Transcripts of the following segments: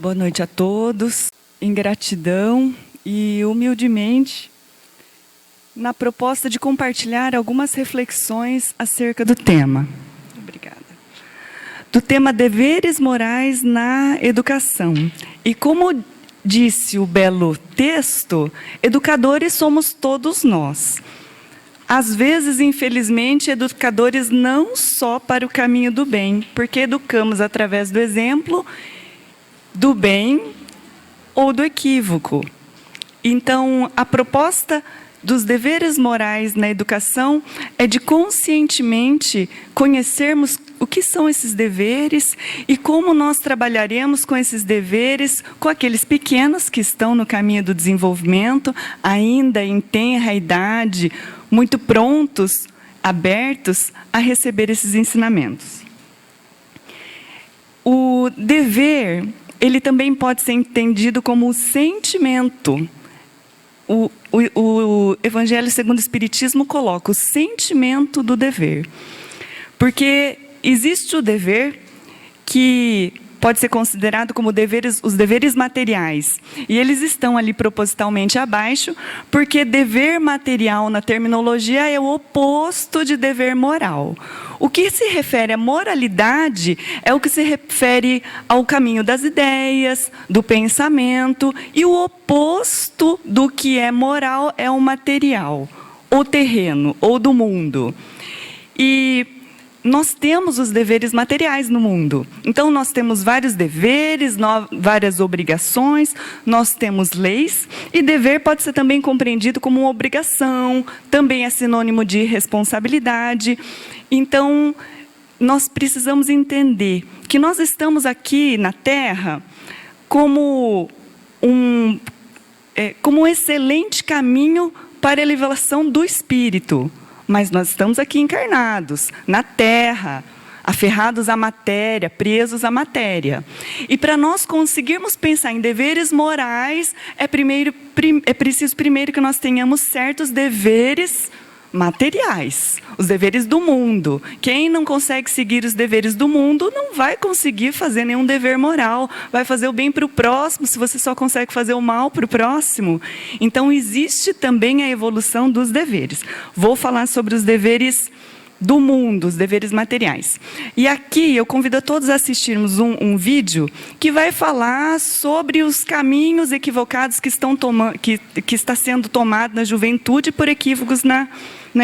Boa noite a todos. Em gratidão e humildemente, na proposta de compartilhar algumas reflexões acerca do tema. Obrigada. Do tema deveres morais na educação. E como disse o belo texto, educadores somos todos nós. Às vezes, infelizmente, educadores não só para o caminho do bem, porque educamos através do exemplo do bem ou do equívoco. Então, a proposta dos deveres morais na educação é de conscientemente conhecermos o que são esses deveres e como nós trabalharemos com esses deveres com aqueles pequenos que estão no caminho do desenvolvimento, ainda em tenra idade, muito prontos, abertos a receber esses ensinamentos. O dever, ele também pode ser entendido como o sentimento. O Evangelho segundo o Espiritismo coloca o sentimento do dever. Porque existe o dever que pode ser considerado como os deveres materiais. E eles estão ali propositalmente abaixo, porque dever material na terminologia é o oposto de dever moral. O que se refere à moralidade é o que se refere ao caminho das ideias, do pensamento, e o oposto do que é moral é o material, ou terreno, ou do mundo. E nós temos os deveres materiais no mundo. Então, nós temos vários deveres, várias obrigações, nós temos leis, e dever pode ser também compreendido como uma obrigação, também é sinônimo de responsabilidade. Então, nós precisamos entender que nós estamos aqui na Terra como um excelente caminho para a elevação do espírito. Mas nós estamos aqui encarnados, na Terra, aferrados à matéria, presos à matéria. E para nós conseguirmos pensar em deveres morais, é preciso primeiro que nós tenhamos certos deveres materiais, os deveres do mundo. Quem não consegue seguir os deveres do mundo não vai conseguir fazer nenhum dever moral, vai fazer o bem para o próximo, se você só consegue fazer o mal para o próximo. Então, existe também a evolução dos deveres. Vou falar sobre os deveres do mundo, os deveres materiais. E aqui eu convido a todos a assistirmos um vídeo que vai falar sobre os caminhos equivocados que está sendo tomado na juventude por equívocos na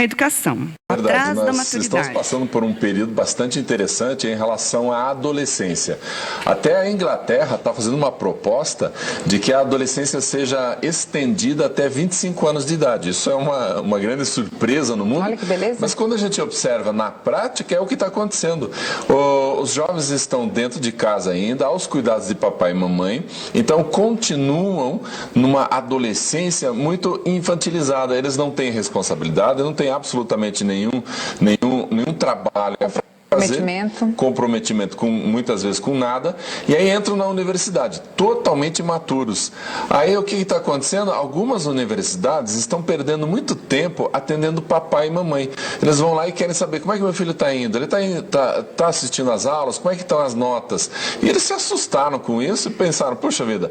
educação. Verdade, nós estamos passando por um período bastante interessante em relação à adolescência. Até a Inglaterra está fazendo uma proposta de que a adolescência seja estendida até 25 anos de idade. Isso é uma grande surpresa no mundo. Olha que beleza. Mas quando a gente observa na prática, é o que está acontecendo. Os jovens estão dentro de casa ainda, aos cuidados de papai e mamãe, então continuam numa adolescência muito infantilizada. Eles não têm responsabilidade, não têm absolutamente nenhum trabalho a fazer, comprometimento muitas vezes com nada, e aí entram na universidade, totalmente imaturos. Aí o que está acontecendo? Algumas universidades estão perdendo muito tempo atendendo papai e mamãe. Eles vão lá e querem saber como é que meu filho está indo, ele está assistindo às aulas, como é que estão as notas. E eles se assustaram com isso e pensaram, puxa vida,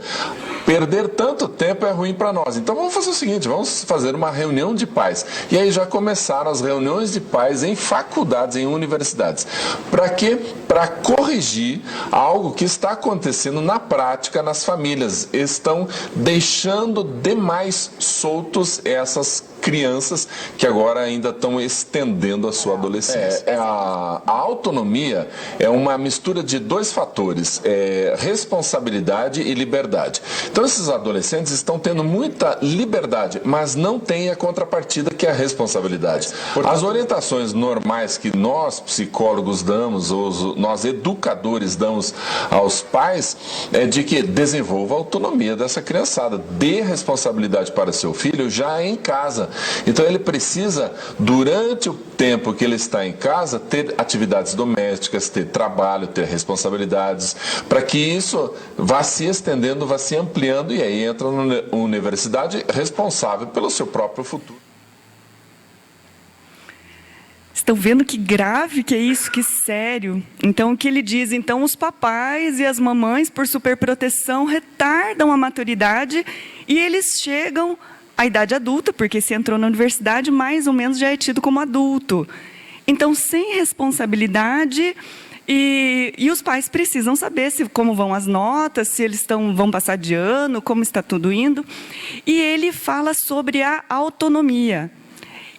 perder tanto tempo é ruim para nós. Então vamos fazer o seguinte, vamos fazer uma reunião de pais. E aí já começaram as reuniões de pais em faculdades, em universidades. Para quê? Para corrigir algo que está acontecendo na prática nas famílias. Estão deixando demais soltos essas crianças que agora ainda estão estendendo a sua adolescência. A autonomia é uma mistura de dois fatores, responsabilidade e liberdade. Então esses adolescentes estão tendo muita liberdade, mas não têm a contrapartida que é a responsabilidade. As orientações normais que nós, psicólogos, damos, nós educadores damos aos pais, é de que desenvolva a autonomia dessa criançada, dê responsabilidade para seu filho já em casa. Então ele precisa, durante o tempo que ele está em casa, ter atividades domésticas, ter trabalho, ter responsabilidades, para que isso vá se estendendo, vá se ampliando, e aí entra na universidade responsável pelo seu próprio futuro. Estão vendo que grave que é isso, que sério. Então, o que ele diz? Então, os papais e as mamães, por superproteção, retardam a maturidade e eles chegam à idade adulta, porque se entrou na universidade, mais ou menos já é tido como adulto. Então, sem responsabilidade, e os pais precisam saber como vão as notas, se eles vão passar de ano, como está tudo indo. E ele fala sobre a autonomia.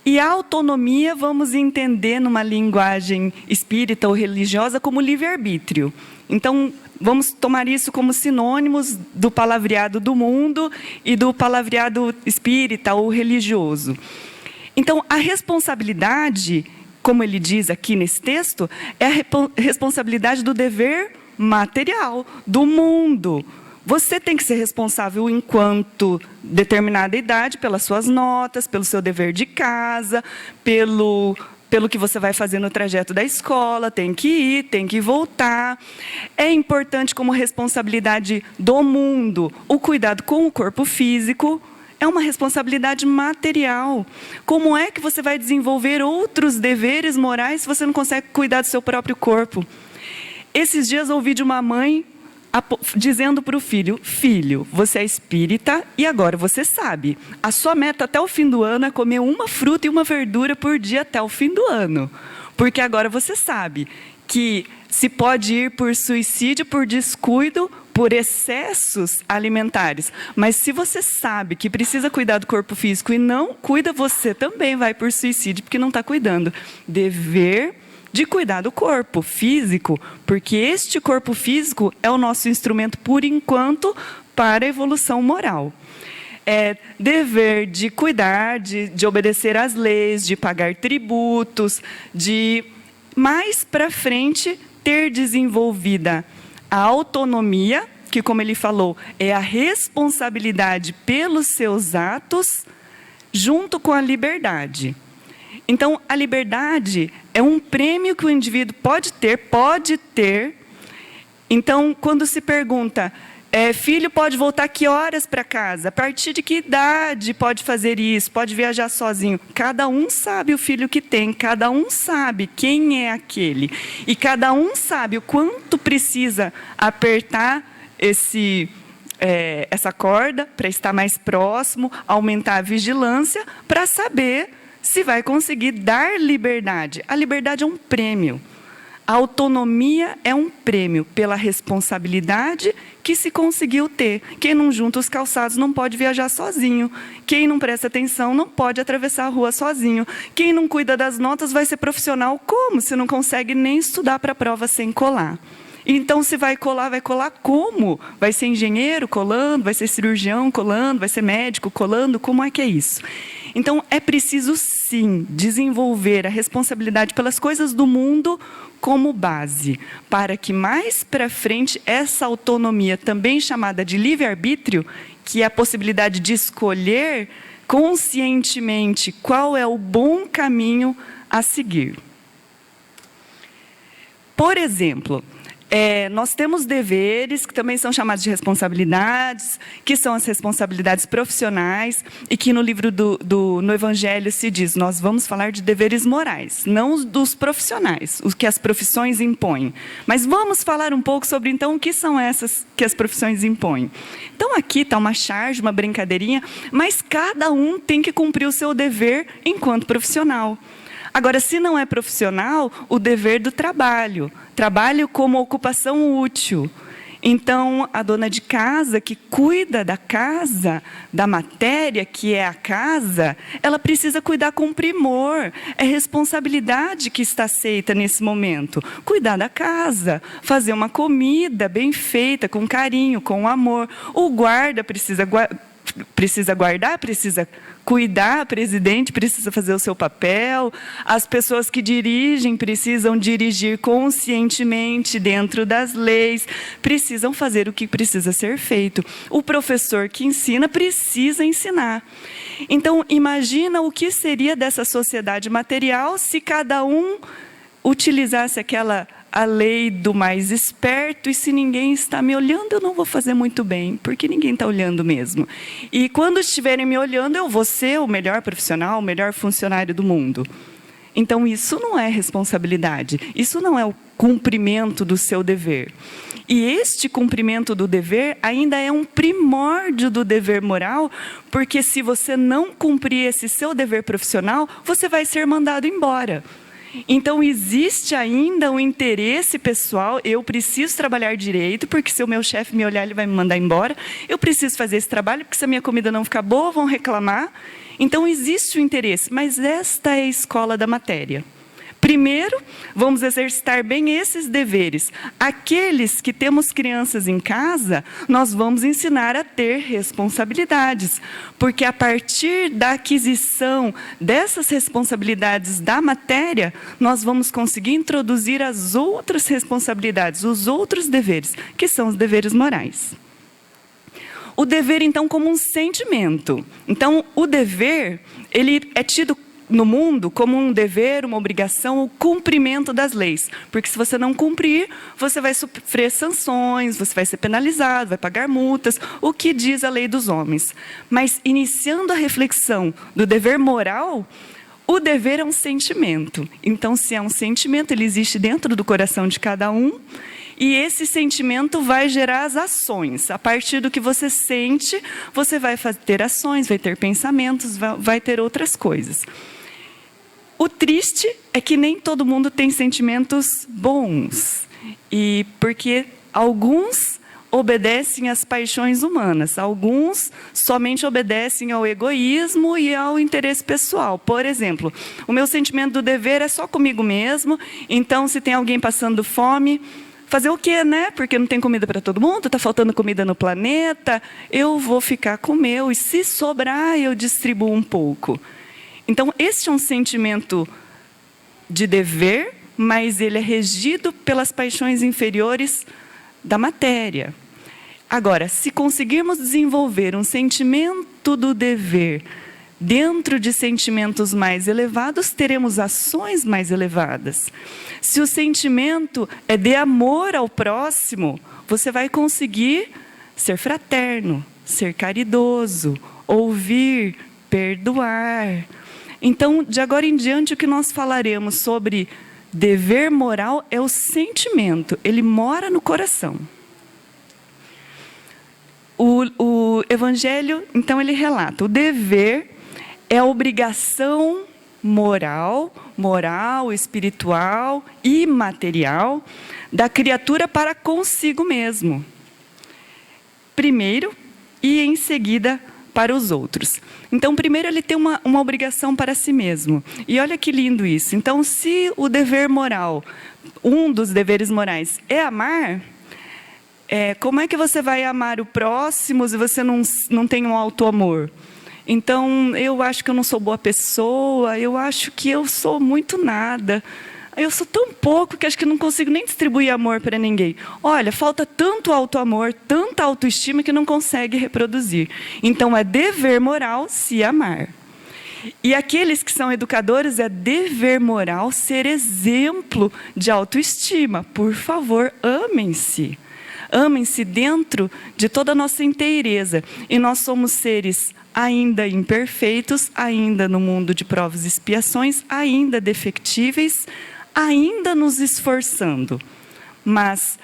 E a autonomia vamos entender numa linguagem espírita ou religiosa como livre-arbítrio. Então, vamos tomar isso como sinônimos do palavreado do mundo e do palavreado espírita ou religioso. Então, a responsabilidade, como ele diz aqui nesse texto, é a responsabilidade do dever material, do mundo. Você tem que ser responsável enquanto determinada idade pelas suas notas, pelo seu dever de casa, pelo que você vai fazer no trajeto da escola, tem que ir, tem que voltar. É importante como responsabilidade do mundo o cuidado com o corpo físico. É uma responsabilidade material. Como é que você vai desenvolver outros deveres morais se você não consegue cuidar do seu próprio corpo? Esses dias ouvi de uma mãe dizendo para o filho: filho, você é espírita e agora você sabe, a sua meta até o fim do ano é comer uma fruta e uma verdura por dia até o fim do ano, porque agora você sabe que se pode ir por suicídio, por descuido, por excessos alimentares, mas se você sabe que precisa cuidar do corpo físico e não cuida, você também vai por suicídio porque não está cuidando. Dever de cuidar do corpo físico, porque este corpo físico é o nosso instrumento, por enquanto, para a evolução moral. É dever de cuidar, de obedecer às leis, de pagar tributos, de, mais para frente, ter desenvolvida a autonomia, que, como ele falou, é a responsabilidade pelos seus atos, junto com a liberdade. Então, a liberdade é um prêmio que o indivíduo pode ter. Então, quando se pergunta, filho pode voltar que horas para casa? A partir de que idade pode fazer isso? Pode viajar sozinho? Cada um sabe o filho que tem, cada um sabe quem é aquele. E cada um sabe o quanto precisa apertar essa corda para estar mais próximo, aumentar a vigilância, para saber se vai conseguir dar liberdade. A liberdade é um prêmio. A autonomia é um prêmio pela responsabilidade que se conseguiu ter. Quem não junta os calçados não pode viajar sozinho. Quem não presta atenção não pode atravessar a rua sozinho. Quem não cuida das notas vai ser profissional como? Se não consegue nem estudar para a prova sem colar. Então, se vai colar como? Vai ser engenheiro colando, vai ser cirurgião colando, vai ser médico colando? Como é que é isso? Então, é preciso, sim, desenvolver a responsabilidade pelas coisas do mundo como base, para que mais para frente essa autonomia, também chamada de livre-arbítrio, que é a possibilidade de escolher conscientemente qual é o bom caminho a seguir. Por exemplo, nós temos deveres, que também são chamados de responsabilidades, que são as responsabilidades profissionais, e que no livro no Evangelho se diz, nós vamos falar de deveres morais, não os dos profissionais, os que as profissões impõem. Mas vamos falar um pouco sobre, então, o que são essas que as profissões impõem. Então, aqui está uma charge, uma brincadeirinha, mas cada um tem que cumprir o seu dever enquanto profissional. Agora, se não é profissional, o dever do trabalho. Trabalho como ocupação útil. Então, a dona de casa que cuida da casa, da matéria que é a casa, ela precisa cuidar com primor. É responsabilidade que está aceita nesse momento. Cuidar da casa, fazer uma comida bem feita, com carinho, com amor. O guarda precisa guardar, precisa cuidar, o presidente precisa fazer o seu papel, as pessoas que dirigem precisam dirigir conscientemente dentro das leis, precisam fazer o que precisa ser feito. O professor que ensina precisa ensinar. Então, imagina o que seria dessa sociedade material se cada um utilizasse a lei do mais esperto, e se ninguém está me olhando, eu não vou fazer muito bem, porque ninguém está olhando mesmo. E quando estiverem me olhando, eu vou ser o melhor profissional, o melhor funcionário do mundo. Então, isso não é responsabilidade, isso não é o cumprimento do seu dever. E este cumprimento do dever ainda é um primórdio do dever moral, porque se você não cumprir esse seu dever profissional, você vai ser mandado embora. Então, existe ainda um interesse pessoal, eu preciso trabalhar direito, porque se o meu chefe me olhar, ele vai me mandar embora. Eu preciso fazer esse trabalho, porque se a minha comida não ficar boa, vão reclamar. Então, existe o interesse, mas esta é a escola da matéria. Primeiro, vamos exercitar bem esses deveres. Aqueles que temos crianças em casa, nós vamos ensinar a ter responsabilidades. Porque a partir da aquisição dessas responsabilidades da matéria, nós vamos conseguir introduzir as outras responsabilidades, os outros deveres, que são os deveres morais. O dever, então, como um sentimento. Então, o dever, ele é tido no mundo como um dever, uma obrigação, o cumprimento das leis. Porque se você não cumprir, você vai sofrer sanções, você vai ser penalizado, vai pagar multas, o que diz a lei dos homens. Mas, iniciando a reflexão do dever moral, o dever é um sentimento. Então, se é um sentimento, ele existe dentro do coração de cada um, e esse sentimento vai gerar as ações. A partir do que você sente, você vai ter ações, vai ter pensamentos, vai ter outras coisas. O triste é que nem todo mundo tem sentimentos bons. E porque alguns obedecem às paixões humanas, alguns somente obedecem ao egoísmo e ao interesse pessoal. Por exemplo, o meu sentimento do dever é só comigo mesmo, então se tem alguém passando fome, fazer o quê, né? Porque não tem comida para todo mundo, está faltando comida no planeta, eu vou ficar com o meu, e se sobrar, eu distribuo um pouco. Então, este é um sentimento de dever, mas ele é regido pelas paixões inferiores da matéria. Agora, se conseguirmos desenvolver um sentimento do dever dentro de sentimentos mais elevados, teremos ações mais elevadas. Se o sentimento é de amor ao próximo, você vai conseguir ser fraterno, ser caridoso, ouvir, perdoar. Então, de agora em diante, o que nós falaremos sobre dever moral é o sentimento, ele mora no coração. O Evangelho, então, ele relata, o dever é a obrigação moral, espiritual e material da criatura para consigo mesmo. Primeiro e em seguida para os outros. Então, primeiro ele tem uma obrigação para si mesmo. E olha que lindo isso. Então, se o dever moral, um dos deveres morais é amar, como é que você vai amar o próximo se você não tem um auto-amor? Então, eu acho que eu não sou boa pessoa, eu acho que eu sou muito nada. Eu sou tão pouco que acho que não consigo nem distribuir amor para ninguém. Olha, falta tanto auto-amor, tanta autoestima que não consegue reproduzir. Então, é dever moral se amar. E aqueles que são educadores, é dever moral ser exemplo de autoestima. Por favor, amem-se. Amem-se dentro de toda a nossa inteireza. E nós somos seres ainda imperfeitos, ainda no mundo de provas e expiações, ainda defectíveis, ainda nos esforçando. Mas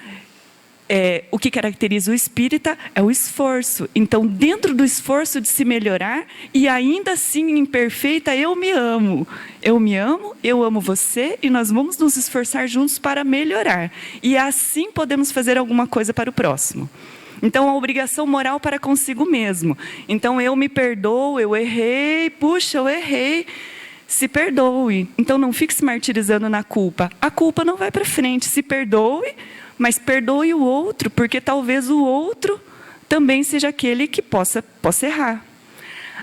o que caracteriza o espírita é o esforço. Então, dentro do esforço de se melhorar, e ainda assim imperfeita, eu me amo. Eu me amo, eu amo você, e nós vamos nos esforçar juntos para melhorar. E assim podemos fazer alguma coisa para o próximo. Então, a obrigação moral para consigo mesmo. Então, eu me perdoo, eu errei, puxa, eu errei. Se perdoe. Então, não fique se martirizando na culpa. A culpa não vai para frente. Se perdoe, mas perdoe o outro, porque talvez o outro também seja aquele que possa errar.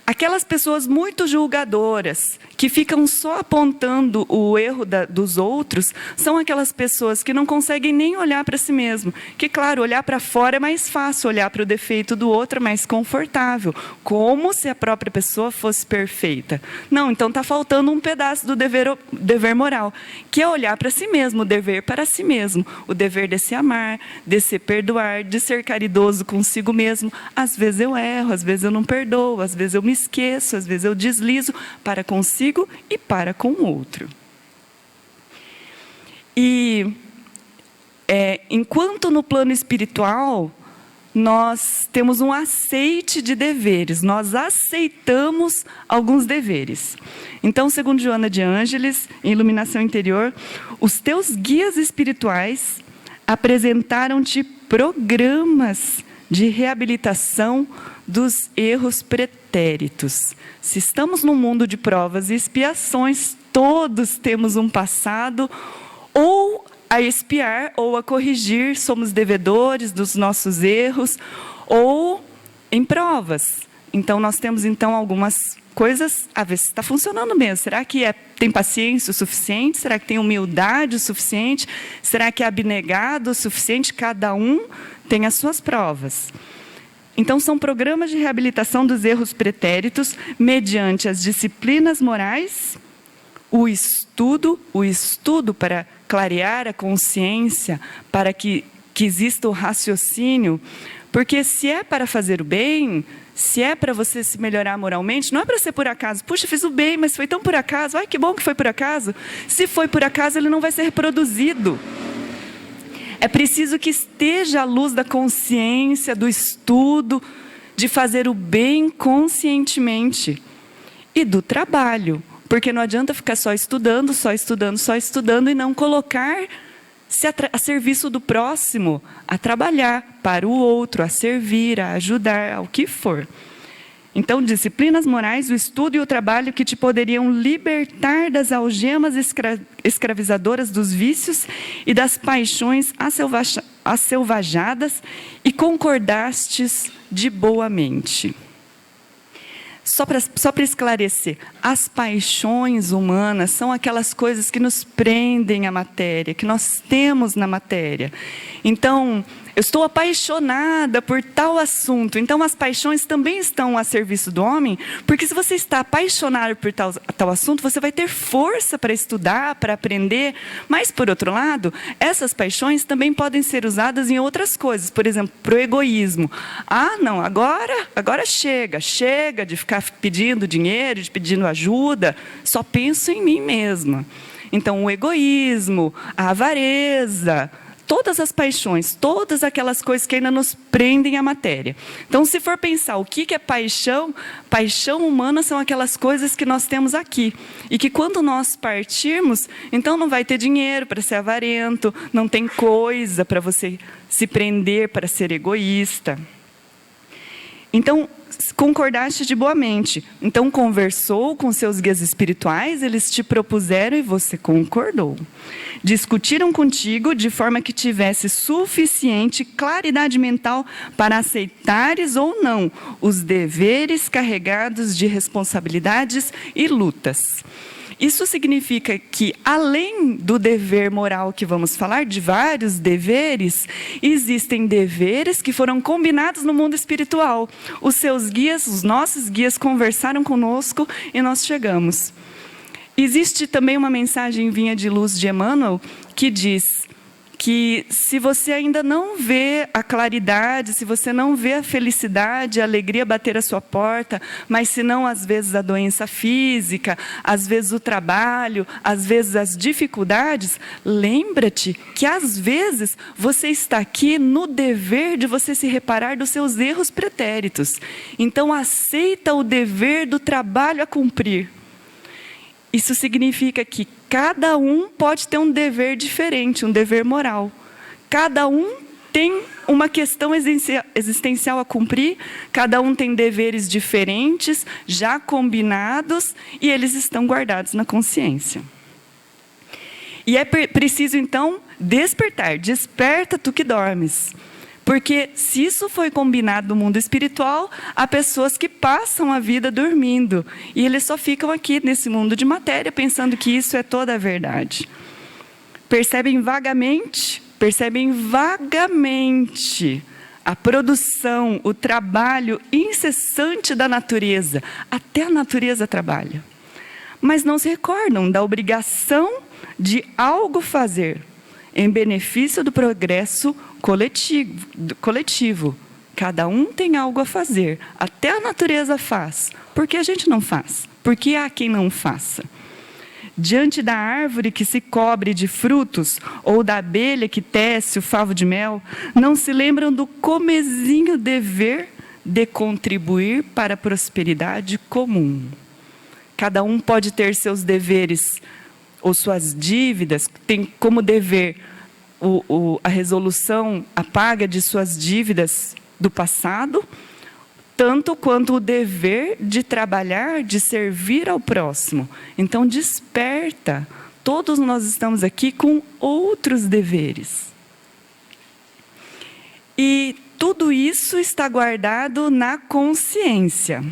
Aquelas pessoas muito julgadoras, que ficam só apontando o erro dos outros, são aquelas pessoas que não conseguem nem olhar para si mesmo. Que, claro, olhar para fora é mais fácil, olhar para o defeito do outro é mais confortável. Como se a própria pessoa fosse perfeita. Não, então está faltando um pedaço do dever moral, que é olhar para si mesmo, o dever para si mesmo. O dever de se amar, de se perdoar, de ser caridoso consigo mesmo. Às vezes eu erro, às vezes eu não perdoo, às vezes eu me esqueço, às vezes eu deslizo para consigo e para com o outro. E enquanto no plano espiritual, nós temos um aceite de deveres, nós aceitamos alguns deveres. Então, segundo Joana de Ângeles, em Iluminação Interior, os teus guias espirituais apresentaram-te programas de reabilitação dos erros pretéritos. Se estamos num mundo de provas e expiações, todos temos um passado ou a expiar ou a corrigir, somos devedores dos nossos erros, ou em provas. Então, nós temos algumas coisas, a ver se está funcionando mesmo. Será que tem paciência o suficiente? Será que tem humildade o suficiente? Será que é abnegado o suficiente? Cada um tem as suas provas. Então, são programas de reabilitação dos erros pretéritos, mediante as disciplinas morais, o estudo para clarear a consciência, para que exista o raciocínio, porque se é para fazer o bem, se é para você se melhorar moralmente, não é para ser por acaso. Puxa, fiz o bem, mas foi tão por acaso. Ai, que bom que foi por acaso. Se foi por acaso, ele não vai ser reproduzido. É preciso que esteja à luz da consciência, do estudo, de fazer o bem conscientemente. E do trabalho. Porque não adianta ficar só estudando e não colocar-se a serviço do próximo, a trabalhar para o outro, a servir, a ajudar, ao que for. Então, disciplinas morais, o estudo e o trabalho que te poderiam libertar das algemas escravizadoras dos vícios e das paixões asselvajadas, e concordastes de boa mente. Só para esclarecer, as paixões humanas são aquelas coisas que nos prendem à matéria, que nós temos na matéria. Então, eu estou apaixonada por tal assunto. Então, as paixões também estão a serviço do homem, porque se você está apaixonado por tal assunto, você vai ter força para estudar, para aprender. Mas, por outro lado, essas paixões também podem ser usadas em outras coisas. Por exemplo, para o egoísmo. Ah, não, agora chega de ficar pedindo dinheiro, de pedindo ajuda, só penso em mim mesma. Então, o egoísmo, a avareza, todas as paixões, todas aquelas coisas que ainda nos prendem à matéria. Então, se for pensar o que é paixão, paixão humana são aquelas coisas que nós temos aqui. E que quando nós partirmos, então não vai ter dinheiro para ser avarento, não tem coisa para você se prender, para ser egoísta. Então, concordaste de boa mente. Então, conversou com seus guias espirituais, eles te propuseram e você concordou. Discutiram contigo de forma que tivesse suficiente claridade mental para aceitares ou não os deveres carregados de responsabilidades e lutas. Isso significa que, além do dever moral que vamos falar, de vários deveres, existem deveres que foram combinados no mundo espiritual. Os seus guias, os nossos guias, conversaram conosco e nós chegamos. Existe também uma mensagem vinha de luz de Emmanuel que diz que se você ainda não vê a claridade, se você não vê a felicidade, a alegria bater à sua porta, mas se não, às vezes, a doença física, às vezes o trabalho, às vezes as dificuldades, lembra-te que, às vezes, você está aqui no dever de você se reparar dos seus erros pretéritos. Então, aceita o dever do trabalho a cumprir. Isso significa que cada um pode ter um dever diferente, um dever moral. Cada um tem uma questão existencial a cumprir, cada um tem deveres diferentes, já combinados, e eles estão guardados na consciência. E é preciso, então, despertar. Desperta tu que dormes. Porque se isso foi combinado no mundo espiritual, há pessoas que passam a vida dormindo. E eles só ficam aqui nesse mundo de matéria, pensando que isso é toda a verdade. Percebem vagamente a produção, o trabalho incessante da natureza. Até a natureza trabalha. Mas não se recordam da obrigação de algo fazer em benefício do progresso coletivo. Cada um tem algo a fazer. Até a natureza faz. Por que a gente não faz? Por que há quem não faça? diante da árvore que se cobre de frutos, ou da abelha que tece o favo de mel, não se lembram do comezinho dever de contribuir para a prosperidade comum. Cada um pode ter seus deveres ou suas dívidas, tem como dever a resolução, a paga de suas dívidas do passado, tanto quanto o dever de trabalhar, de servir ao próximo. Então, desperta. Todos nós estamos aqui com outros deveres. E tudo isso está guardado na consciência.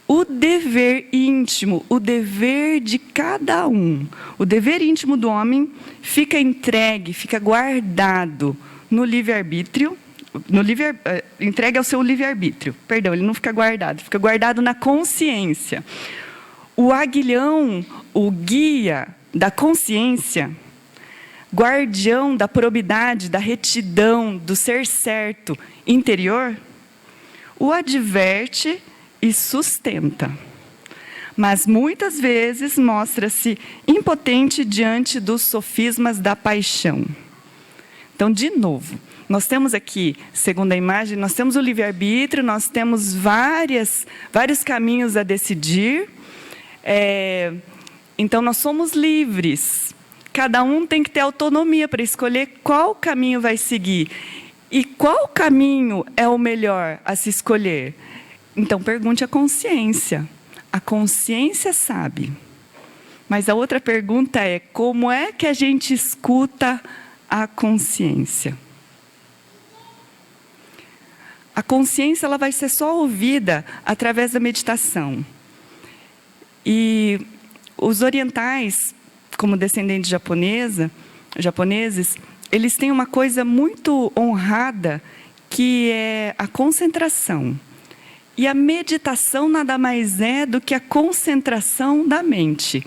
O dever íntimo, o dever de cada um, o dever íntimo do homem fica entregue, fica guardado no livre-arbítrio, entregue ao seu livre-arbítrio. Perdão, ele não fica guardado na consciência. O aguilhão, o guia da consciência, guardião da probidade, da retidão, do ser certo interior, o adverte e sustenta. Mas muitas vezes mostra-se impotente diante dos sofismas da paixão. Então, de novo, nós temos aqui, segundo a imagem, nós temos o livre-arbítrio, nós temos vários caminhos a decidir. Então, nós somos livres. Cada um tem que ter autonomia para escolher qual caminho vai seguir. E qual caminho é o melhor a se escolher? Então, pergunte à consciência. A consciência sabe. Mas a outra pergunta é, como é que a gente escuta a consciência? A consciência ela vai ser só ouvida através da meditação. E os orientais, como descendentes japoneses, eles têm uma coisa muito honrada, que é a concentração. E a meditação nada mais é do que a concentração da mente.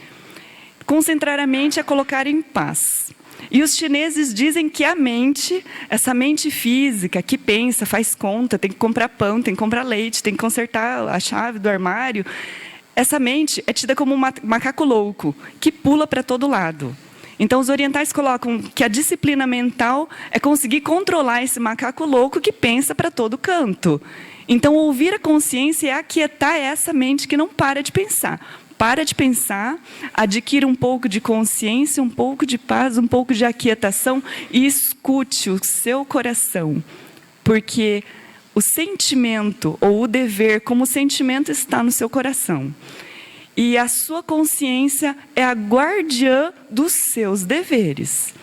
Concentrar a mente é colocar em paz. E os chineses dizem que a mente, essa mente física, que pensa, faz conta, tem que comprar pão, tem que comprar leite, tem que consertar a chave do armário, essa mente é tida como um macaco louco, que pula para todo lado. Então, os orientais colocam que a disciplina mental é conseguir controlar esse macaco louco que pensa para todo canto. Então, ouvir a consciência é aquietar essa mente que não para de pensar. Para de pensar, adquira um pouco de consciência, um pouco de paz, um pouco de aquietação e escute o seu coração. Porque o sentimento, ou o dever como sentimento, está no seu coração. E a sua consciência é a guardiã dos seus deveres.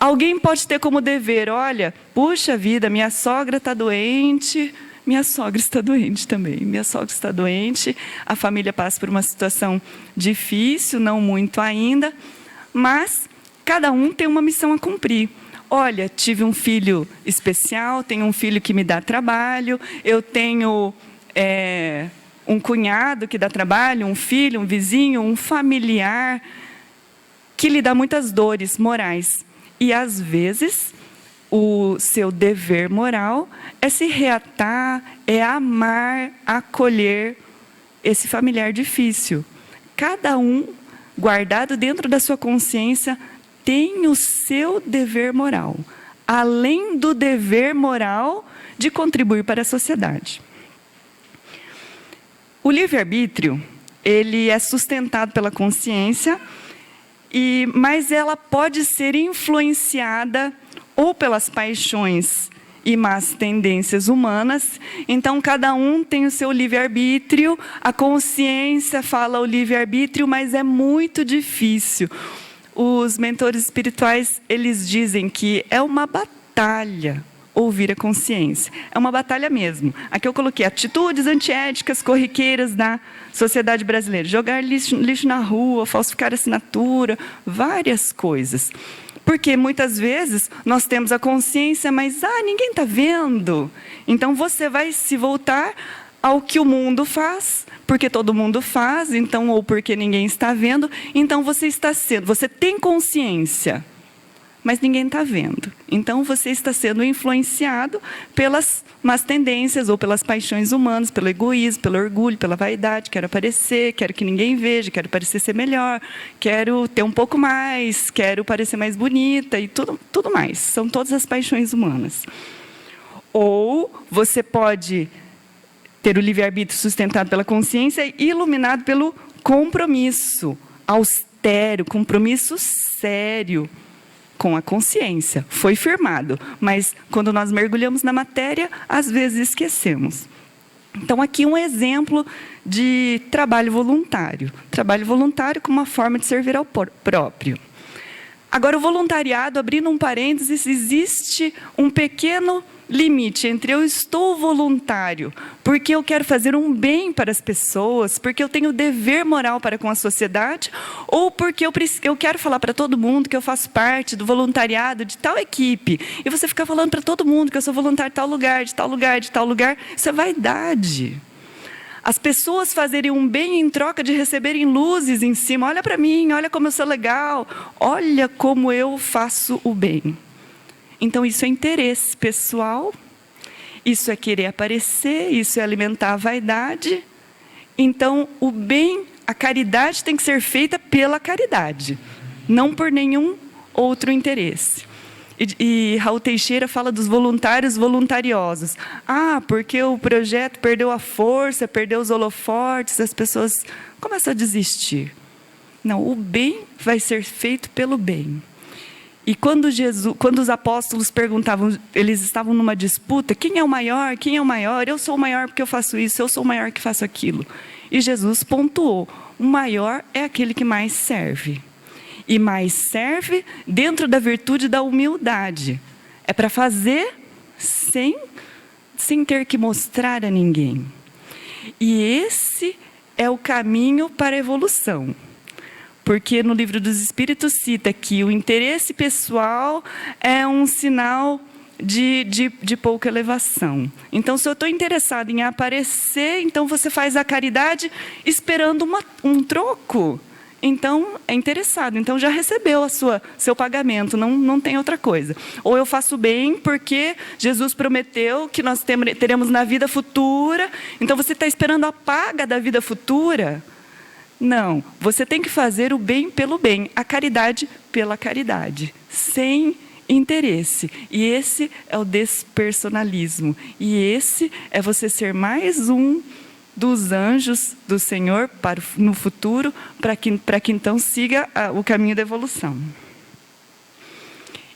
Alguém pode ter como dever, olha, puxa vida, minha sogra está doente, minha sogra está doente também, minha sogra está doente, a família passa por uma situação difícil, não muito ainda, mas cada um tem uma missão a cumprir. Olha, tive um filho especial, tenho um filho que me dá trabalho, eu tenho um cunhado que dá trabalho, um filho, um vizinho, um familiar, que lhe dá muitas dores morais. E, às vezes, o seu dever moral é se reatar, é amar, acolher esse familiar difícil. Cada um, guardado dentro da sua consciência, tem o seu dever moral, além do dever moral de contribuir para a sociedade. O livre-arbítrio, ele é sustentado pela consciência, mas ela pode ser influenciada ou pelas paixões e más tendências humanas. Então, cada um tem o seu livre-arbítrio, a consciência fala o livre-arbítrio, mas é muito difícil. Os mentores espirituais, eles dizem que é uma batalha ouvir a consciência. É uma batalha mesmo. Aqui eu coloquei atitudes antiéticas corriqueiras da sociedade brasileira. Jogar lixo na rua, falsificar assinatura, várias coisas. Porque muitas vezes nós temos a consciência, mas ninguém está vendo. Então você vai se voltar ao que o mundo faz, porque todo mundo faz, então, ou porque ninguém está vendo. Então você tem consciência, mas ninguém está vendo. Então, você está sendo influenciado pelas más tendências ou pelas paixões humanas, pelo egoísmo, pelo orgulho, pela vaidade. Quero aparecer, quero que ninguém veja, quero parecer ser melhor, quero ter um pouco mais, quero parecer mais bonita e tudo mais. São todas as paixões humanas. Ou você pode ter o livre-arbítrio sustentado pela consciência e iluminado pelo compromisso austero, compromisso sério com a consciência. Foi firmado, mas quando nós mergulhamos na matéria, às vezes esquecemos. Então, aqui um exemplo de trabalho voluntário. Trabalho voluntário como uma forma de servir ao próprio. Agora, o voluntariado, abrindo um parênteses, existe um pequeno limite entre eu estou voluntário porque eu quero fazer um bem para as pessoas, porque eu tenho dever moral para com a sociedade, ou porque eu quero falar para todo mundo que eu faço parte do voluntariado de tal equipe, e você ficar falando para todo mundo que eu sou voluntário de tal lugar, de tal lugar, de tal lugar, isso é vaidade. As pessoas fazerem um bem em troca de receberem luzes em cima. Olha para mim, olha como eu sou legal, olha como eu faço o bem. Então, isso é interesse pessoal, isso é querer aparecer, isso é alimentar a vaidade. Então, o bem, a caridade tem que ser feita pela caridade, não por nenhum outro interesse. E Raul Teixeira fala dos voluntários voluntariosos. Porque o projeto perdeu a força, perdeu os holofotes, as pessoas começam a desistir. Não, o bem vai ser feito pelo bem. E quando os apóstolos perguntavam, eles estavam numa disputa, quem é o maior? Quem é o maior? Eu sou o maior porque eu faço isso, eu sou o maior que faço aquilo. E Jesus pontuou, o maior é aquele que mais serve. E mais serve dentro da virtude da humildade. É para fazer sem ter que mostrar a ninguém. E esse é o caminho para a evolução. Porque no Livro dos Espíritos cita que o interesse pessoal é um sinal de pouca elevação. Então, se eu estou interessado em aparecer, então você faz a caridade esperando um troco. Então, é interessado. Então, já recebeu seu pagamento, não tem outra coisa. Ou eu faço bem porque Jesus prometeu que nós teremos na vida futura. Então, você está esperando a paga da vida futura? Não, você tem que fazer o bem pelo bem, a caridade pela caridade, sem interesse. E esse é o despersonalismo. E esse é você ser mais um dos anjos do Senhor no futuro, para que então siga o caminho da evolução.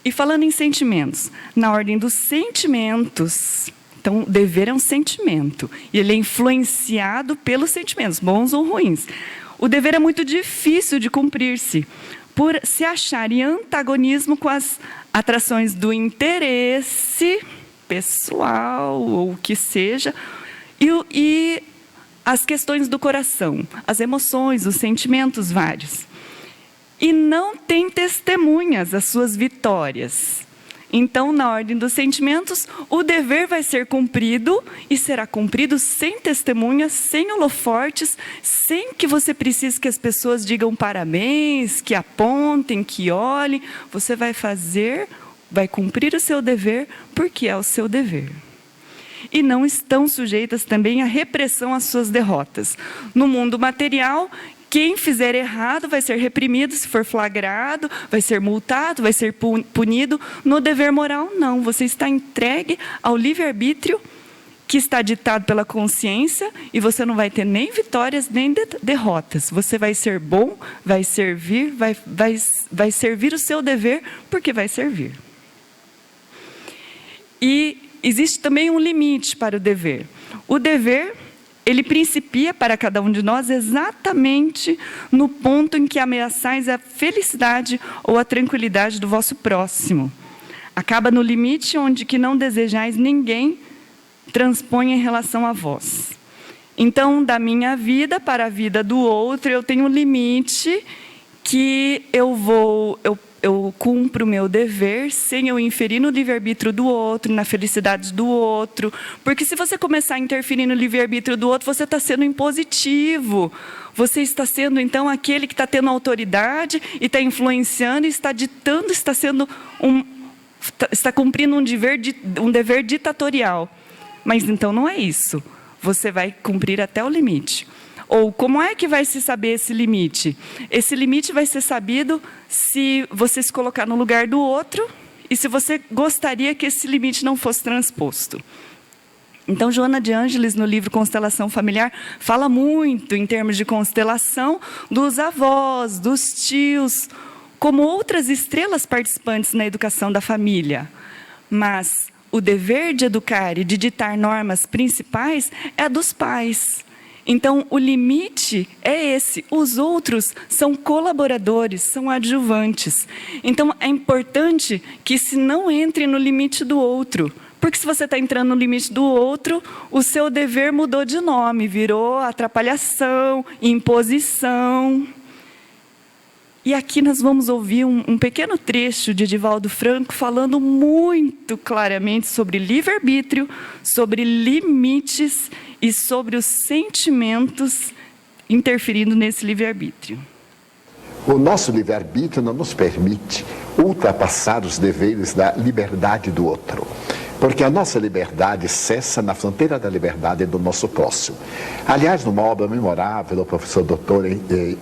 E falando em sentimentos, na ordem dos sentimentos, então o dever é um sentimento, e ele é influenciado pelos sentimentos, bons ou ruins. O dever é muito difícil de cumprir-se, por se achar em antagonismo com as atrações do interesse pessoal, ou o que seja, e as questões do coração, as emoções, os sentimentos vários. E não tem testemunhas às suas vitórias. Então, na ordem dos sentimentos, o dever vai ser cumprido e será cumprido sem testemunhas, sem holofortes, sem que você precise que as pessoas digam parabéns, que apontem, que olhem. Você vai cumprir o seu dever porque é o seu dever. E não estão sujeitas também à repressão às suas derrotas. No mundo material, quem fizer errado vai ser reprimido, se for flagrado, vai ser multado, vai ser punido. No dever moral, não. Você está entregue ao livre-arbítrio que está ditado pela consciência e você não vai ter nem vitórias nem derrotas. Você vai ser bom, vai servir, vai servir o seu dever porque vai servir. E existe também um limite para o dever. O dever, ele principia para cada um de nós exatamente no ponto em que ameaçais a felicidade ou a tranquilidade do vosso próximo. Acaba no limite onde que não desejais ninguém transpõe em relação a vós. Então, da minha vida para a vida do outro, eu tenho um limite que eu eu cumpro o meu dever sem eu inferir no livre-arbítrio do outro, na felicidade do outro. Porque se você começar a interferir no livre-arbítrio do outro, você está sendo impositivo. Você está sendo, então, aquele que está tendo autoridade e está influenciando, está ditando, está cumprindo um dever ditatorial. Mas então não é isso. Você vai cumprir até o limite. Ou como é que vai se saber esse limite? Esse limite vai ser sabido se você se colocar no lugar do outro e se você gostaria que esse limite não fosse transposto. Então, Joana de Ângeles, no livro Constelação Familiar, fala muito, em termos de constelação, dos avós, dos tios, como outras estrelas participantes na educação da família. Mas o dever de educar e de ditar normas principais é dos pais. Então, o limite é esse. Os outros são colaboradores, são adjuvantes. Então, é importante que se não entre no limite do outro. Porque se você está entrando no limite do outro, o seu dever mudou de nome, virou atrapalhação, imposição. E aqui nós vamos ouvir um pequeno trecho de Divaldo Franco falando muito claramente sobre livre-arbítrio, sobre limites e sobre os sentimentos interferindo nesse livre-arbítrio. O nosso livre-arbítrio não nos permite ultrapassar os deveres da liberdade do outro. Porque a nossa liberdade cessa na fronteira da liberdade do nosso próximo. Aliás, numa obra memorável do professor Dr.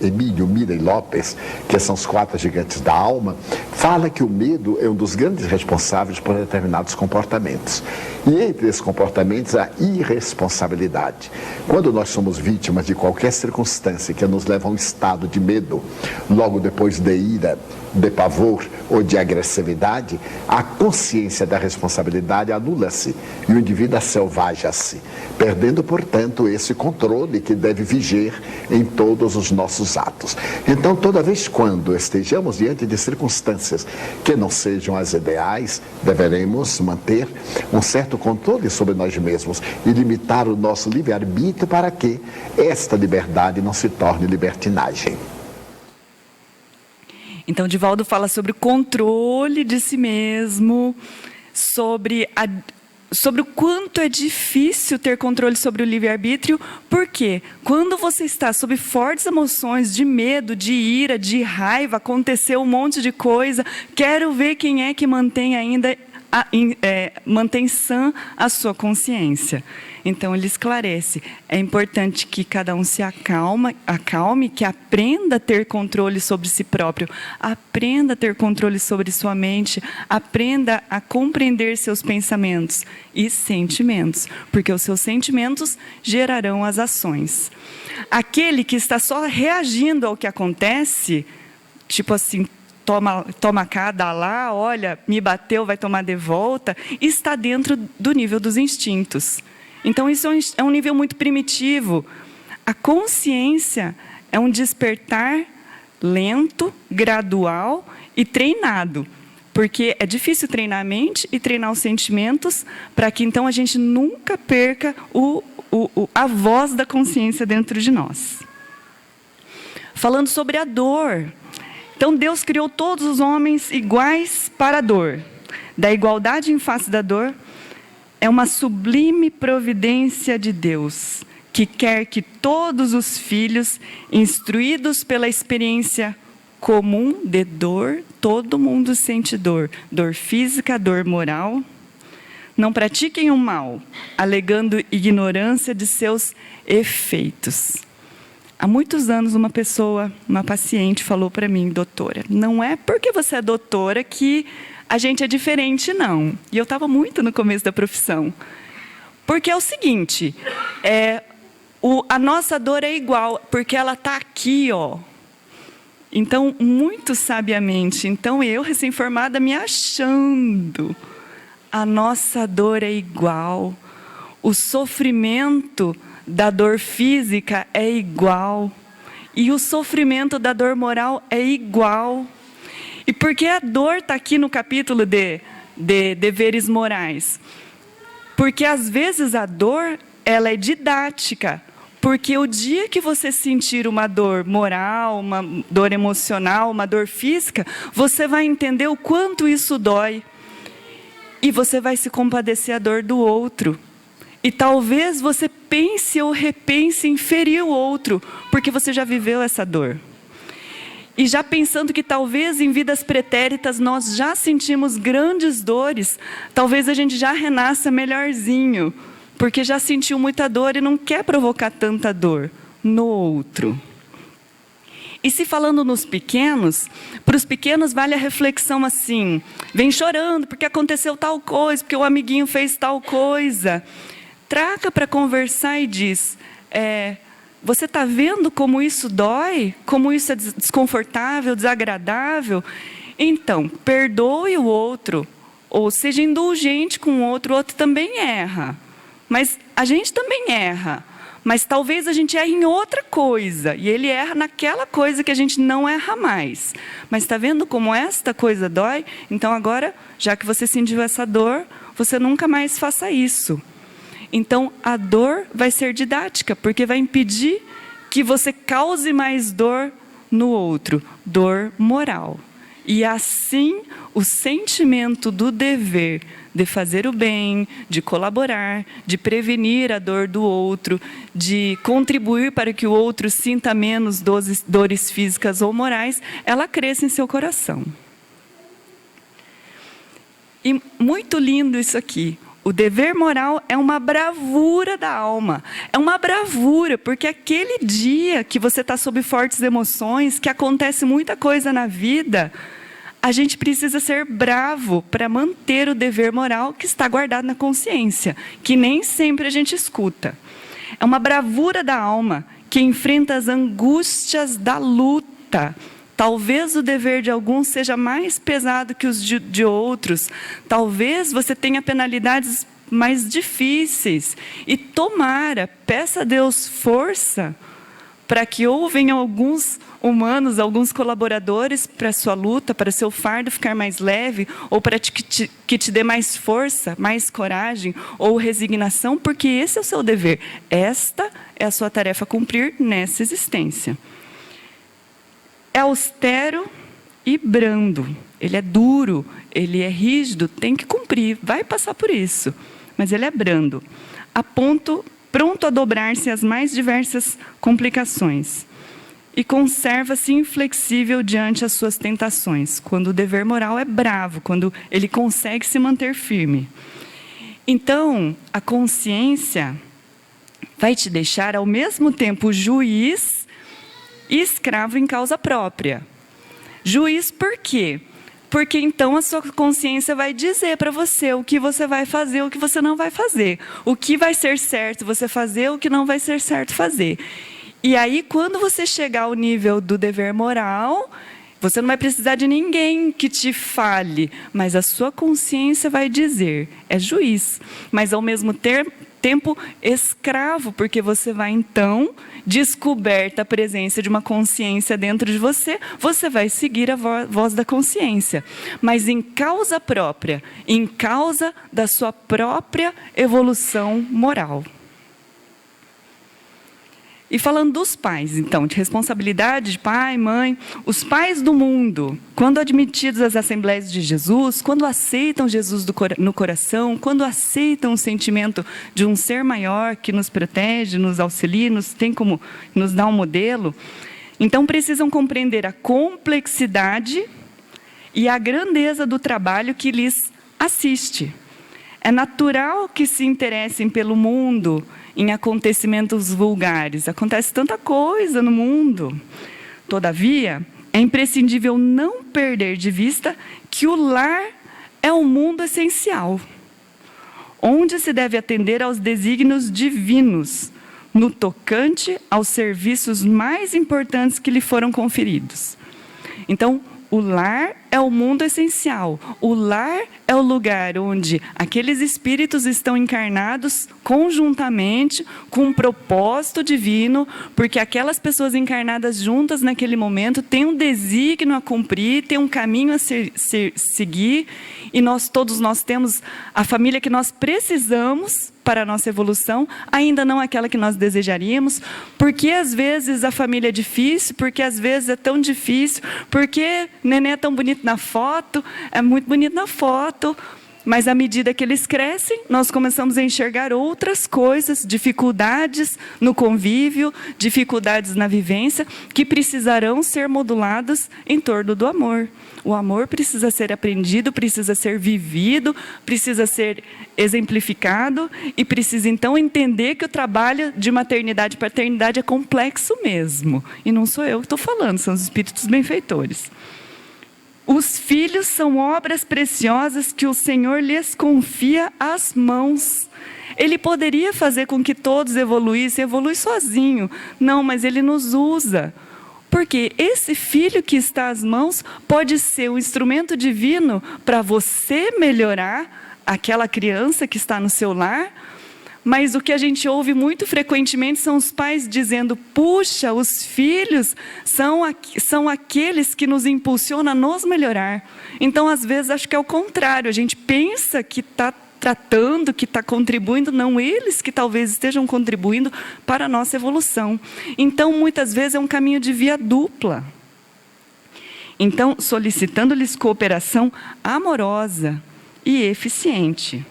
Emílio Mirey Lopes, que são os 4 gigantes da alma, fala que o medo é um dos grandes responsáveis por determinados comportamentos. E entre esses comportamentos, a irresponsabilidade. Quando nós somos vítimas de qualquer circunstância que nos leva a um estado de medo, logo depois de ira, de pavor ou de agressividade, a consciência da responsabilidade anula-se e o indivíduo selvaja-se, perdendo, portanto, esse controle que deve viger em todos os nossos atos. Então, toda vez quando estejamos diante de circunstâncias que não sejam as ideais, deveremos manter um certo controle sobre nós mesmos e limitar o nosso livre-arbítrio para que esta liberdade não se torne libertinagem. Então, Divaldo fala sobre o controle de si mesmo, sobre o quanto é difícil ter controle sobre o livre-arbítrio, porque quando você está sob fortes emoções de medo, de ira, de raiva, aconteceu um monte de coisa, quero ver quem é que mantém ainda, mantém sã a sua consciência. Então, ele esclarece, é importante que cada um se acalme, que aprenda a ter controle sobre si próprio, aprenda a ter controle sobre sua mente, aprenda a compreender seus pensamentos e sentimentos, porque os seus sentimentos gerarão as ações. Aquele que está só reagindo ao que acontece, tipo assim, toma cá, dá lá, olha, me bateu, vai tomar de volta, está dentro do nível dos instintos. Então, isso é um nível muito primitivo. A consciência é um despertar lento, gradual e treinado. Porque é difícil treinar a mente e treinar os sentimentos para que, então, a gente nunca perca a voz da consciência dentro de nós. Falando sobre a dor. Então, Deus criou todos os homens iguais para a dor. Da igualdade em face da dor, é uma sublime providência de Deus, que quer que todos os filhos, instruídos pela experiência comum de dor, todo mundo sente dor física, dor moral, não pratiquem o mal, alegando ignorância de seus efeitos. Há muitos anos uma paciente falou para mim, doutora, não é porque você é doutora que a gente é diferente, não. E eu estava muito no começo da profissão. Porque é o seguinte, a nossa dor é igual, porque ela está aqui, ó. Então, muito sabiamente, então eu, recém-formada, me achando, a nossa dor é igual. O sofrimento da dor física é igual. E o sofrimento da dor moral é igual. E por que a dor está aqui no capítulo de deveres morais? Porque às vezes a dor, ela é didática. Porque o dia que você sentir uma dor moral, uma dor emocional, uma dor física, você vai entender o quanto isso dói. E você vai se compadecer a dor do outro. E talvez você pense ou repense em ferir o outro, porque você já viveu essa dor. E já pensando que talvez em vidas pretéritas nós já sentimos grandes dores, talvez a gente já renasça melhorzinho, porque já sentiu muita dor e não quer provocar tanta dor no outro. E se falando nos pequenos, para os pequenos vale a reflexão assim, vem chorando porque aconteceu tal coisa, porque o amiguinho fez tal coisa. Traga para conversar e diz, você está vendo como isso dói? Como isso é desconfortável, desagradável? Então, perdoe o outro, ou seja indulgente com o outro também erra. Mas a gente também erra. Mas talvez a gente erre em outra coisa, e ele erra naquela coisa que a gente não erra mais. Mas está vendo como esta coisa dói? Então agora, já que você sentiu essa dor, você nunca mais faça isso. Então, a dor vai ser didática, porque vai impedir que você cause mais dor no outro, dor moral. E assim, o sentimento do dever de fazer o bem, de colaborar, de prevenir a dor do outro, de contribuir para que o outro sinta menos dores físicas ou morais, ela cresce em seu coração. E muito lindo isso aqui. O dever moral é uma bravura da alma. É uma bravura, porque aquele dia que você está sob fortes emoções, que acontece muita coisa na vida, a gente precisa ser bravo para manter o dever moral que está guardado na consciência, que nem sempre a gente escuta. É uma bravura da alma que enfrenta as angústias da luta. Talvez o dever de alguns seja mais pesado que os de outros. Talvez você tenha penalidades mais difíceis. E tomara, peça a Deus força para que ou venham alguns humanos, alguns colaboradores para a sua luta, para seu fardo ficar mais leve, ou para que te dê mais força, mais coragem, ou resignação, porque esse é o seu dever. Esta é a sua tarefa a cumprir nessa existência. É austero e brando. Ele é duro, ele é rígido, tem que cumprir, vai passar por isso. Mas ele é brando, pronto a dobrar-se às mais diversas complicações. E conserva-se inflexível diante as suas tentações, quando o dever moral é bravo, quando ele consegue se manter firme. Então, a consciência vai te deixar ao mesmo tempo juiz e escravo em causa própria. Juiz por quê? Porque então a sua consciência vai dizer para você o que você vai fazer, o que você não vai fazer. O que vai ser certo você fazer, o que não vai ser certo fazer. E aí, quando você chegar ao nível do dever moral, você não vai precisar de ninguém que te fale, mas a sua consciência vai dizer, é juiz. Mas ao mesmo tempo escravo, porque você vai então, descoberta a presença de uma consciência dentro de você, você vai seguir a voz da consciência, mas em causa própria, em causa da sua própria evolução moral. E falando dos pais, então, de responsabilidade de pai, mãe, os pais do mundo, quando admitidos às Assembleias de Jesus, quando aceitam Jesus no coração, quando aceitam o sentimento de um ser maior que nos protege, nos auxilia, tem como nos dar um modelo, então precisam compreender a complexidade e a grandeza do trabalho que lhes assiste. É natural que se interessem pelo mundo em acontecimentos vulgares. Acontece tanta coisa no mundo. Todavia, é imprescindível não perder de vista que o lar é um mundo essencial, onde se deve atender aos desígnios divinos, no tocante aos serviços mais importantes que lhe foram conferidos. Então, o lar é o mundo essencial. O lar é o lugar onde aqueles espíritos estão encarnados conjuntamente com um propósito divino, porque aquelas pessoas encarnadas juntas naquele momento têm um desígnio a cumprir, têm um caminho a seguir, e todos nós temos a família que nós precisamos para a nossa evolução, ainda não aquela que nós desejaríamos, porque às vezes a família é difícil, porque às vezes é tão difícil, porque neném é tão bonito na foto, é muito bonito na foto, mas à medida que eles crescem, nós começamos a enxergar outras coisas, dificuldades no convívio, dificuldades na vivência, que precisarão ser moduladas em torno do amor. O amor precisa ser aprendido, precisa ser vivido, precisa ser exemplificado e precisa então entender que o trabalho de maternidade e paternidade é complexo mesmo. E não sou eu que estou falando, são os espíritos benfeitores. Os filhos são obras preciosas que o Senhor lhes confia às mãos. Ele poderia fazer com que todos evoluíssem, evolui sozinho. Não, mas Ele nos usa. Porque esse filho que está às mãos pode ser um instrumento divino para você melhorar aquela criança que está no seu lar. Mas o que a gente ouve muito frequentemente são os pais dizendo: puxa, os filhos são aqueles que nos impulsionam a nos melhorar. Então, às vezes, acho que é o contrário. A gente pensa que está tratando, que está contribuindo, não eles que talvez estejam contribuindo para a nossa evolução. Então, muitas vezes, é um caminho de via dupla. Então, solicitando-lhes cooperação amorosa e eficiente.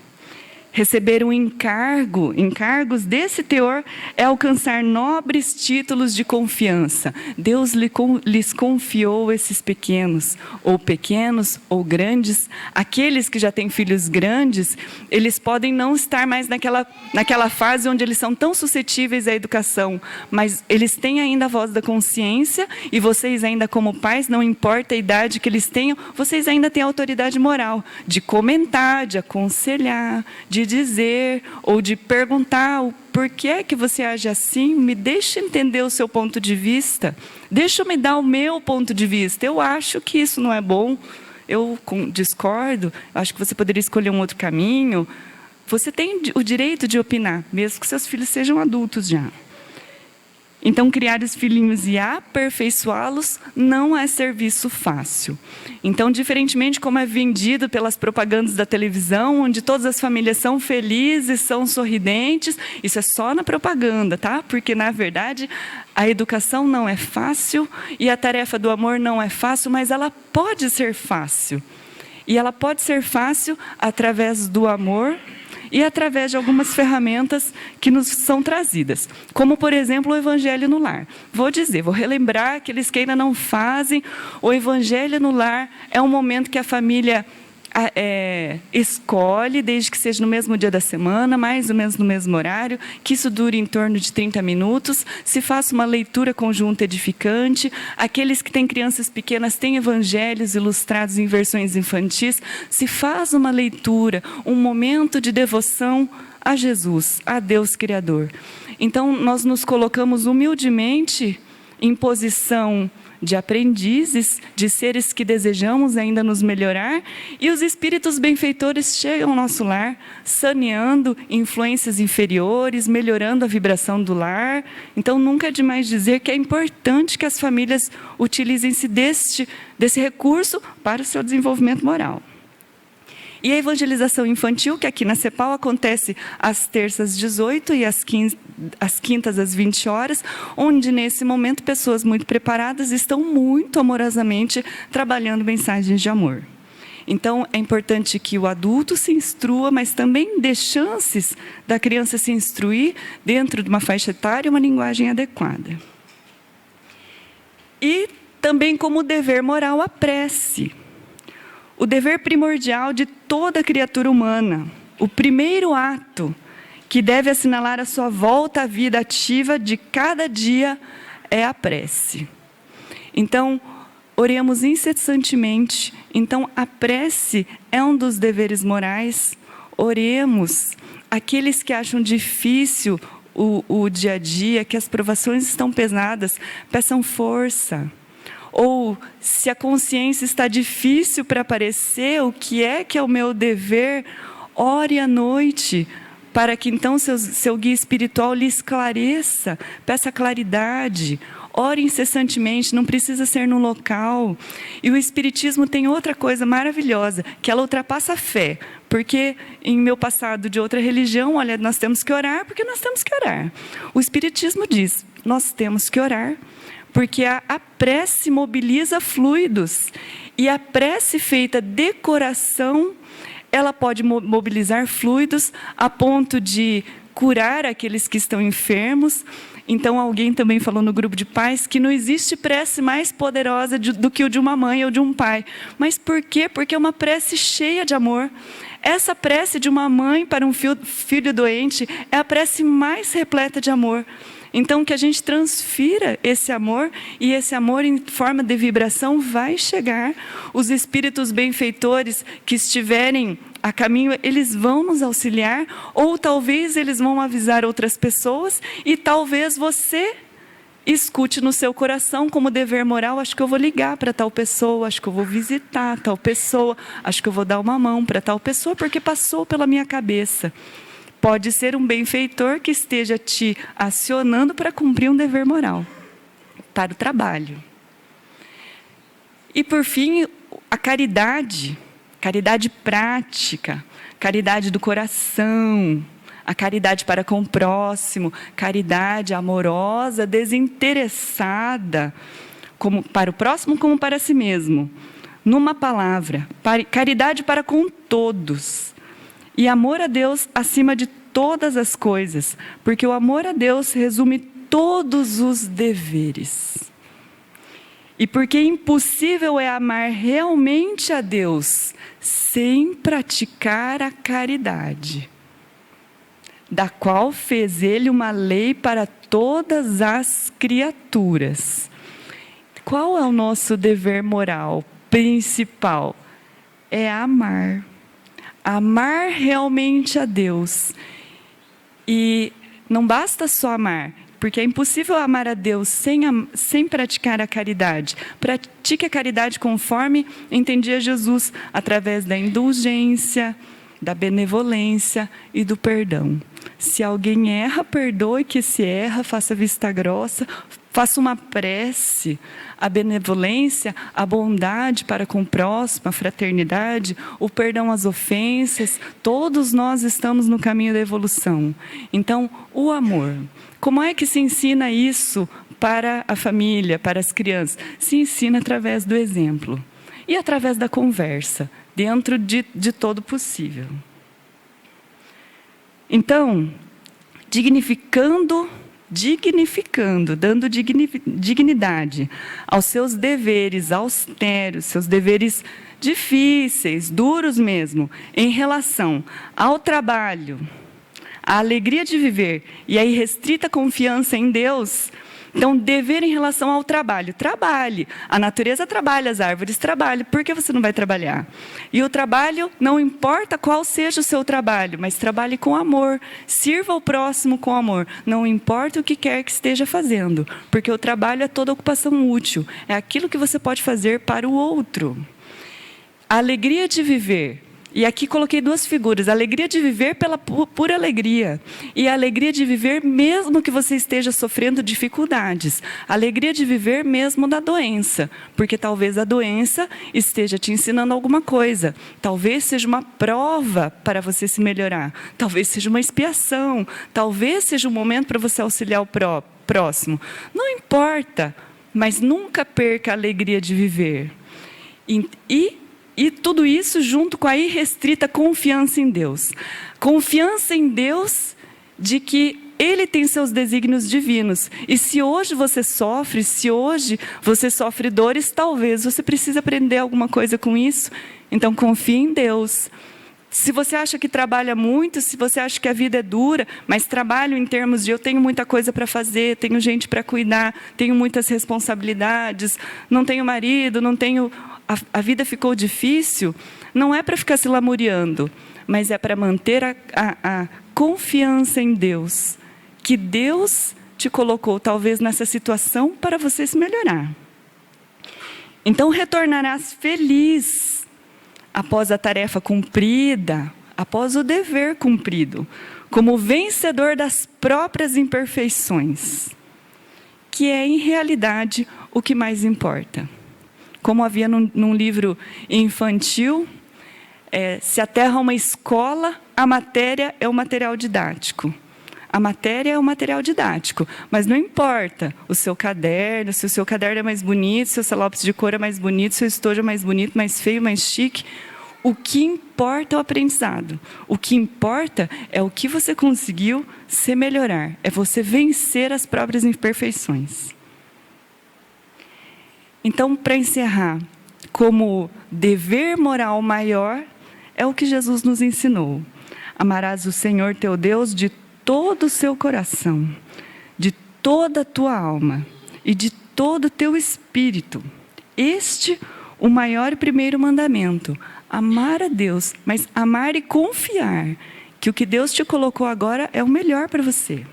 Receber um encargos desse teor é alcançar nobres títulos de confiança. Deus lhes confiou esses pequenos ou grandes. Aqueles que já têm filhos grandes, eles podem não estar mais naquela fase onde eles são tão suscetíveis à educação, mas eles têm ainda a voz da consciência e vocês ainda como pais, não importa a idade que eles tenham, vocês ainda têm a autoridade moral de comentar, de aconselhar, de dizer ou de perguntar o porquê que você age assim, me deixa entender o seu ponto de vista, deixa eu me dar o meu ponto de vista, eu acho que isso não é bom, eu discordo, acho que você poderia escolher um outro caminho. Você tem o direito de opinar, mesmo que seus filhos sejam adultos já. Então, criar os filhinhos e aperfeiçoá-los não é serviço fácil. Então, diferentemente como é vendido pelas propagandas da televisão, onde todas as famílias são felizes, são sorridentes, isso é só na propaganda, tá? Porque, na verdade, a educação não é fácil e a tarefa do amor não é fácil, mas ela pode ser fácil. E ela pode ser fácil através do amor e através de algumas ferramentas que nos são trazidas, como, por exemplo, o Evangelho no Lar. Vou relembrar aqueles que ainda não fazem. O Evangelho no Lar é um momento que a família escolhe, desde que seja no mesmo dia da semana, mais ou menos no mesmo horário, que isso dure em torno de 30 minutos, se faça uma leitura conjunta edificante. Aqueles que têm crianças pequenas têm evangelhos ilustrados em versões infantis, se faz uma leitura, um momento de devoção a Jesus, a Deus Criador. Então, nós nos colocamos humildemente em posição de aprendizes, de seres que desejamos ainda nos melhorar, e os espíritos benfeitores chegam ao nosso lar, saneando influências inferiores, melhorando a vibração do lar. Então, nunca é demais dizer que é importante que as famílias utilizem-se desse recurso para o seu desenvolvimento moral. E a evangelização infantil, que aqui na CEPAL acontece às terças 18 e às quintas às 20 horas, onde nesse momento pessoas muito preparadas estão muito amorosamente trabalhando mensagens de amor. Então, é importante que o adulto se instrua, mas também dê chances da criança se instruir dentro de uma faixa etária e uma linguagem adequada. E também como dever moral a prece. O dever primordial de toda criatura humana, o primeiro ato que deve assinalar a sua volta à vida ativa de cada dia é a prece. Então, oremos incessantemente. Então, a prece é um dos deveres morais. Oremos. Aqueles que acham difícil o dia a dia, que as provações estão pesadas, peçam força. Ou, se a consciência está difícil para aparecer, o que é o meu dever? Ore à noite, para que então seu guia espiritual lhe esclareça, peça claridade. ore incessantemente, não precisa ser no local. E o Espiritismo tem outra coisa maravilhosa, que ela ultrapassa a fé. Porque em meu passado de outra religião, olha, nós temos que orar porque nós temos que orar. O Espiritismo diz, nós temos que orar porque a prece mobiliza fluidos. E a prece feita de coração, ela pode mobilizar fluidos a ponto de curar aqueles que estão enfermos. Então, alguém também falou no grupo de pais que não existe prece mais poderosa do que o de uma mãe ou de um pai. Mas por quê? Porque é uma prece cheia de amor. Essa prece de uma mãe para um filho doente é a prece mais repleta de amor. Então, que a gente transfira esse amor, e esse amor em forma de vibração vai chegar. Os espíritos benfeitores que estiverem a caminho, eles vão nos auxiliar, ou talvez eles vão avisar outras pessoas, e talvez você escute no seu coração como dever moral, acho que eu vou ligar para tal pessoa, acho que eu vou visitar tal pessoa, acho que eu vou dar uma mão para tal pessoa, porque passou pela minha cabeça. Pode ser um benfeitor que esteja te acionando para cumprir um dever moral, para o trabalho. E por fim, a caridade prática, caridade do coração, a caridade para com o próximo, caridade amorosa, desinteressada, como para o próximo como para si mesmo. Numa palavra, caridade para com todos. E amor a Deus acima de todas as coisas, porque o amor a Deus resume todos os deveres. E porque impossível é amar realmente a Deus sem praticar a caridade, da qual fez Ele uma lei para todas as criaturas. Qual é o nosso dever moral principal? É amar. Amar realmente a Deus. E não basta só amar, porque é impossível amar a Deus sem praticar a caridade. Pratique a caridade conforme entendia Jesus, através da indulgência, da benevolência e do perdão. Se alguém erra, perdoe que se erra, faça vista grossa, faça uma prece. A benevolência, a bondade para com o próximo, a fraternidade, o perdão às ofensas, todos nós estamos no caminho da evolução. Então, o amor. Como é que se ensina isso para a família, para as crianças? Se ensina através do exemplo e através da conversa, dentro de todo possível. Então, dignificando, dando dignidade aos seus deveres austeros, seus deveres difíceis, duros mesmo, em relação ao trabalho, à alegria de viver e à irrestrita confiança em Deus. Então, dever em relação ao trabalho. Trabalhe. A natureza trabalha, as árvores trabalham. Por que você não vai trabalhar? E o trabalho, não importa qual seja o seu trabalho, mas trabalhe com amor. Sirva o próximo com amor. Não importa o que quer que esteja fazendo. Porque o trabalho é toda ocupação útil. É aquilo que você pode fazer para o outro. A alegria de viver. E aqui coloquei duas figuras, a alegria de viver pela pura alegria, e a alegria de viver mesmo que você esteja sofrendo dificuldades, a alegria de viver mesmo da doença, porque talvez a doença esteja te ensinando alguma coisa, talvez seja uma prova para você se melhorar, talvez seja uma expiação, talvez seja um momento para você auxiliar o próximo, não importa, mas nunca perca a alegria de viver. E tudo isso junto com a irrestrita confiança em Deus. Confiança em Deus de que Ele tem seus desígnios divinos. E se hoje você sofre dores, talvez você precise aprender alguma coisa com isso. Então confie em Deus. Se você acha que trabalha muito, se você acha que a vida é dura, mas trabalho em termos de eu tenho muita coisa para fazer, tenho gente para cuidar, tenho muitas responsabilidades, não tenho marido, não tenho... A vida ficou difícil, não é para ficar se lamuriando, mas é para manter a confiança em Deus, que Deus te colocou talvez nessa situação para você se melhorar. Então retornarás feliz após a tarefa cumprida, após o dever cumprido, como vencedor das próprias imperfeições. que é, em realidade, o que mais importa. Como havia num livro infantil, se a Terra é uma escola, a matéria é o material didático. A matéria é o material didático, mas não importa o seu caderno, se o seu caderno é mais bonito, se o seu lápis de cor é mais bonito, se o estojo é mais bonito, mais feio, mais chique. O que importa é o aprendizado. O que importa é o que você conseguiu se melhorar. É você vencer as próprias imperfeições. Então, para encerrar, como dever moral maior, é o que Jesus nos ensinou. Amarás o Senhor teu Deus de todo o seu coração, de toda a tua alma e de todo o teu espírito. Este, o maior e primeiro mandamento. Amar a Deus, mas amar e confiar que o que Deus te colocou agora é o melhor para você.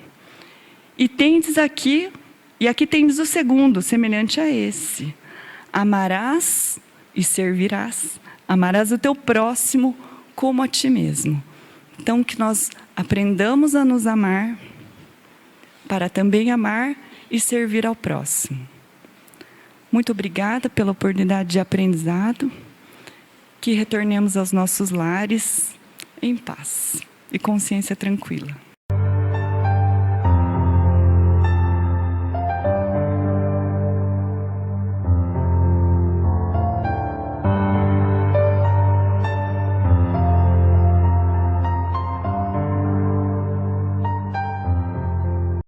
E tendes aqui, e aqui tendes o segundo, semelhante a esse. Amarás e servirás. Amarás o teu próximo como a ti mesmo. Então, que nós aprendamos a nos amar para também amar e servir ao próximo. Muito obrigada pela oportunidade de aprendizado. Que retornemos aos nossos lares em paz e consciência tranquila.